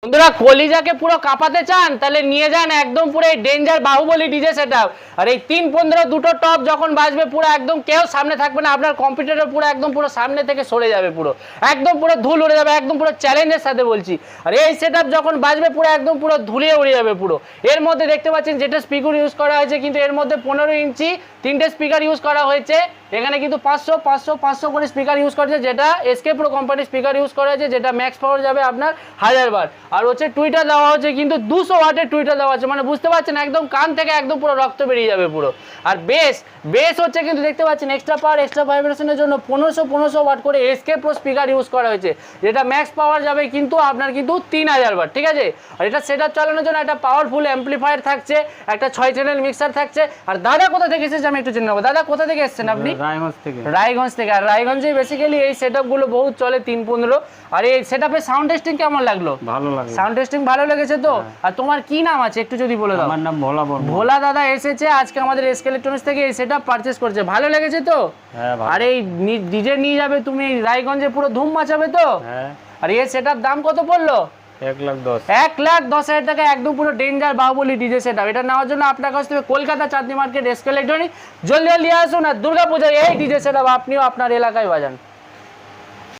বন্ধুরা কলিজাকে পুরো কাঁপাতে চান তাহলে নিয়ে যান একদম পুরো এই ডেঞ্জার বাহুবলী ডিজে সেটআপ। আর এই 3-15 দুটো টপ যখন বাজবে পুরো একদম কেউ সামনে থাকবে না, আপনার কম্পিউটারের পুরো একদম পুরো সামনে থেকে সরে যাবে, পুরো একদম পুরো ধুল উড়ে যাবে, একদম পুরো চ্যালেঞ্জের সাথে বলছি। আর এই সেটআপ যখন বাজবে পুরো একদম পুরো ধুলিয়ে উড়ে যাবে পুরো। এর মধ্যে দেখতে পাচ্ছেন যেটা স্পিকার ইউজ করা হয়েছে, কিন্তু এর মধ্যে 15 ইঞ্চি 3টে স্পিকার ইউজ করা হয়েছে। এখানে কিন্তু 500 করে স্পিকার ইউজ করেছে, যেটা এসকে প্রো কোম্পানির স্পিকার ইউজ করা হয়েছে, যেটা ম্যাক্স পাওয়ার যাবে আপনার 1000 বার। আর হচ্ছে টুইটার দেওয়া হচ্ছে কিন্তু 200 ওয়াটের টুইটার দেওয়া আছে, মানে বুঝতে পারছেন একদম কান থেকে একদম পুরো রক্ত বেরিয়ে যাবে পুরো। আর বেস হচ্ছে কিন্তু দেখতে পাচ্ছেন এক্সট্রা পাওয়ার এক্সট্রা ভাইব্রেশনের জন্য 1500 ওয়াট করে এসকে প্রো স্পিকার ইউজ করা হয়েছে, যেটা ম্যাক্স পাওয়ার যাবে কিন্তু আপনার কিন্তু 3000 ওয়াট, ঠিক আছে। আর এটা সেটআপ চালানোর জন্য একটা পাওয়ারফুল অ্যাম্পলিফায়ার থাকছে, একটা 6 চ্যানেল মিক্সার থাকছে। আর দাদা কোথা থেকে এসেছে আমি একটু জেনে নেবো। দাদা কোথা থেকে এসেছেন আপনি? রায়গঞ্জ থেকে। আর রায়গঞ্জে বেসিক্যালি এই সেটআপ গুলো বহুত চলে 3-15। আর এই সেটআপের সাউন্ড টেস্টিং কেমন লাগলো? ভালো লাগে, সাউন্ড টেস্টিং ভালো লেগেছে তো? আর তোমার কি নাম আছে একটু যদি বলে দাও। আমার নাম ভোলা বর্মা। ভোলা দাদা এসেছে আজকে আমাদের এসকে ইলেকট্রনিক্স থেকে এই সেটআপ পারচেজ করেছে, ভালো লেগেছে তো? হ্যাঁ ভালো। আর এই ডিজে নিয়ে যাবে তুমি রায়গঞ্জে, পুরো ধুম মাচাবে তো? হ্যাঁ। আর এই সেটআপ দাম কত পড়লো? 1,10,000। 1,10,000 টাকা একদম পুরো ডেঞ্জার বাহুবলী ডিজে সেটআপ। এটা নেওয়ার জন্য আপনার কাছ থেকে কলকাতা চাঁদনি মার্কেট এসকে ইলেকট্রনিক্স জলদি জলদি আসুন, আর দুর্গাপূজায় এই ডিজে সেটআপ আপনিও আপনার এলাকায় বাজান।